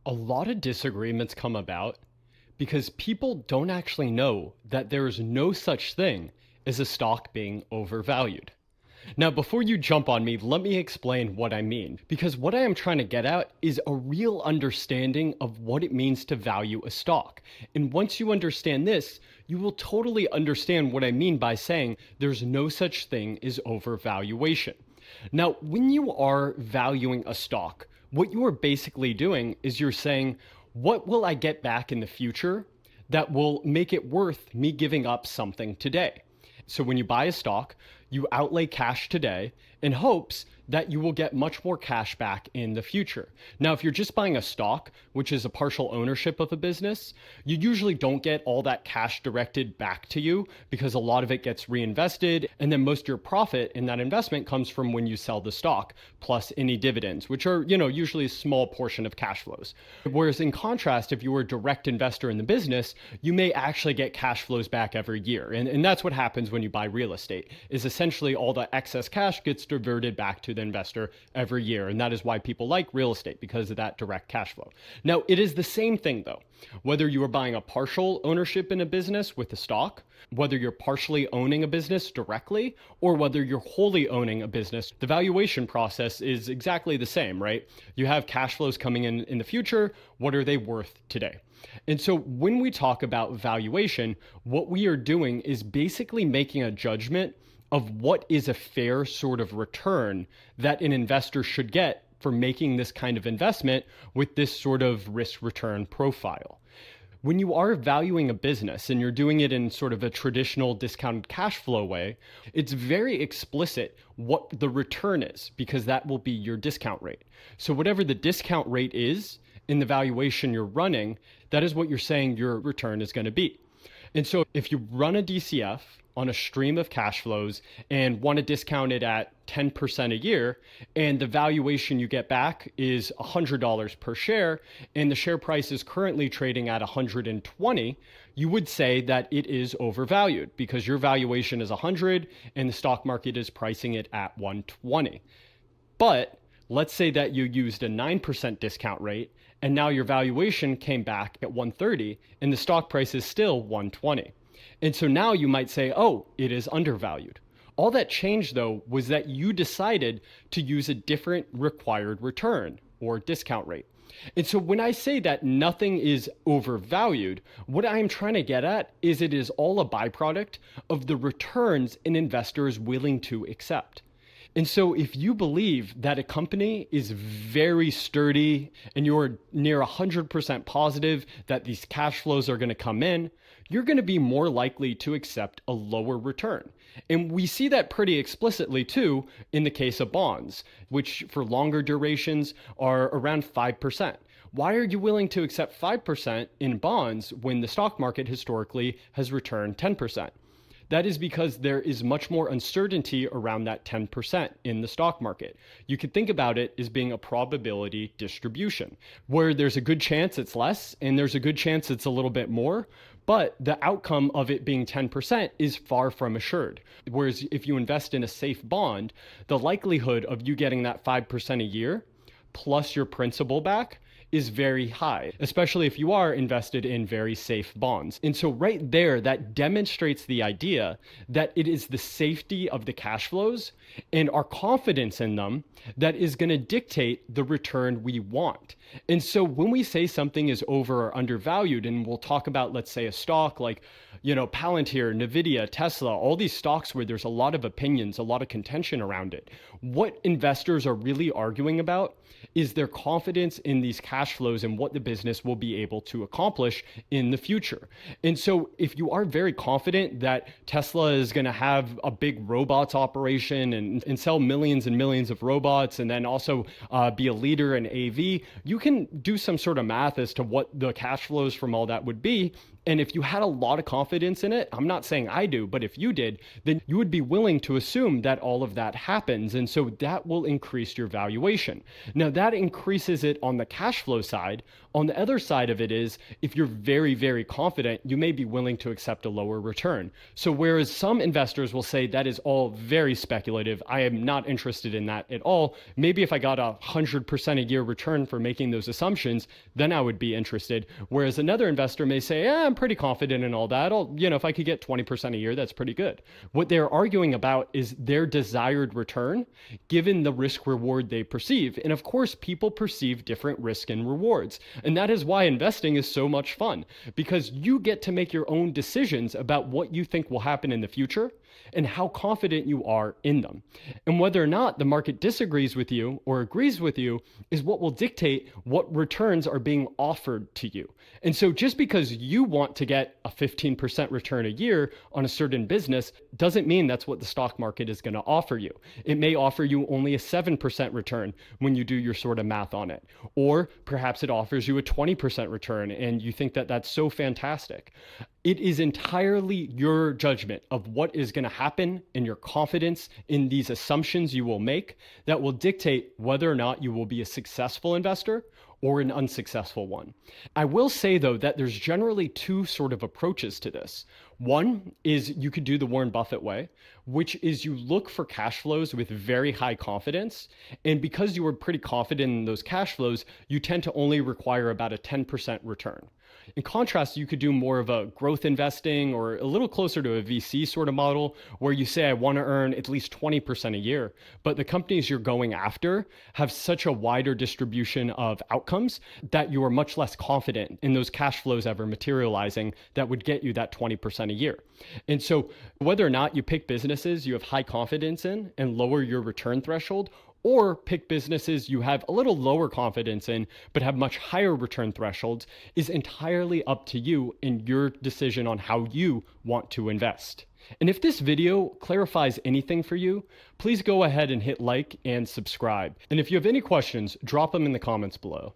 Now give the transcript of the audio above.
A lot of disagreements come about because people don't actually know that there is no such thing as a stock being overvalued. Now, before you jump on me, let me explain what I mean, because what I am trying to get at is a real understanding of what it means to value a stock. And once you understand this, you will totally understand what I mean by saying there's no such thing as overvaluation. Now, when you are valuing a stock, what you are basically doing is you're saying, what will I get back in the future that will make it worth me giving up something today? So when you buy a stock, you outlay cash today in hopes that you will get much more cash back in the future. Now, if you're just buying a stock, which is a partial ownership of a business, you usually don't get all that cash directed back to you because a lot of it gets reinvested. And then most of your profit in that investment comes from when you sell the stock, plus any dividends, which are, usually a small portion of cash flows. Whereas in contrast, if you were a direct investor in the business, you may actually get cash flows back every year. And that's what happens when you buy real estate, is essentially all the excess cash gets diverted back to the investor every year. And that is why people like real estate, because of that direct cash flow. Now, it is the same thing though. Whether you are buying a partial ownership in a business with a stock, whether you're partially owning a business directly, or whether you're wholly owning a business, the valuation process is exactly the same, right? You have cash flows coming in the future. What are they worth today? And so when we talk about valuation, what we are doing is basically making a judgment of what is a fair sort of return that an investor should get for making this kind of investment with this sort of risk return profile. When you are valuing a business and you're doing it in sort of a traditional discounted cash flow way, it's very explicit what the return is, because that will be your discount rate. So whatever the discount rate is in the valuation you're running, that is what you're saying your return is going to be. And so if you run a DCF on a stream of cash flows and want to discount it at 10% a year, and the valuation you get back is $100 per share, and the share price is currently trading at 120, you would say that it is overvalued because your valuation is 100 and the stock market is pricing it at 120. But let's say that you used a 9% discount rate and now your valuation came back at 130 and the stock price is still 120. And so now you might say, oh, it is undervalued. All that changed, though, was that you decided to use a different required return or discount rate. And so when I say that nothing is overvalued, what I am trying to get at is it is all a byproduct of the returns an investor is willing to accept. And so if you believe that a company is very sturdy and you're near 100% positive that these cash flows are going to come in, you're going to be more likely to accept a lower return. And we see that pretty explicitly too in the case of bonds, which for longer durations are around 5%. Why are you willing to accept 5% in bonds when the stock market historically has returned 10%? That is because there is much more uncertainty around that 10% in the stock market. You could think about it as being a probability distribution, where there's a good chance it's less and there's a good chance it's a little bit more, but the outcome of it being 10% is far from assured. Whereas if you invest in a safe bond, the likelihood of you getting that 5% a year plus your principal back is very high, especially if you are invested in very safe bonds. And so right there, that demonstrates the idea that it is the safety of the cash flows and our confidence in them that is going to dictate the return we want. And so when we say something is over or undervalued, and we'll talk about, let's say, a stock like, Palantir, Nvidia, Tesla, all these stocks where there's a lot of opinions, a lot of contention around it, what investors are really arguing about is their confidence in these cash flows and what the business will be able to accomplish in the future. And so if you are very confident that Tesla is going to have a big robots operation and sell millions and millions of robots, and then also be a leader in AV, you can do some sort of math as to what the cash flows from all that would be. And if you had a lot of confidence in it, I'm not saying I do, but if you did, then you would be willing to assume that all of that happens. And so that will increase your valuation. Now that increases it on the cash flow flow side. On the other side of it is, if you're very, very confident, you may be willing to accept a lower return. So whereas some investors will say that is all very speculative, I am not interested in that at all. Maybe if I got 100% a year return for making those assumptions, then I would be interested. Whereas another investor may say, I'm pretty confident in all that. If I could get 20% a year, that's pretty good. What they're arguing about is their desired return given the risk reward they perceive. And of course, people perceive different risk and rewards. And that is why investing is so much fun, because you get to make your own decisions about what you think will happen in the future and how confident you are in them. And whether or not the market disagrees with you or agrees with you is what will dictate what returns are being offered to you. And so just because you want to get a 15% return a year on a certain business doesn't mean that's what the stock market is going to offer you. It may offer you only a 7% return when you do your sort of math on it. Or perhaps it offers you a 20% return and you think that that's so fantastic. It is entirely your judgment of what is going to happen and your confidence in these assumptions you will make that will dictate whether or not you will be a successful investor or an unsuccessful one. I will say, though, that there's generally two sort of approaches to this. One is you could do the Warren Buffett way, which is you look for cash flows with very high confidence. And because you are pretty confident in those cash flows, you tend to only require about a 10% return. In contrast, you could do more of a growth investing or a little closer to a VC sort of model where you say, I want to earn at least 20% a year, but the companies you're going after have such a wider distribution of outcomes that you are much less confident in those cash flows ever materializing that would get you that 20% a year. And so whether or not you pick businesses you have high confidence in and lower your return threshold, or pick businesses you have a little lower confidence in, but have much higher return thresholds, is entirely up to you and your decision on how you want to invest. And if this video clarifies anything for you, please go ahead and hit like and subscribe. And if you have any questions, drop them in the comments below.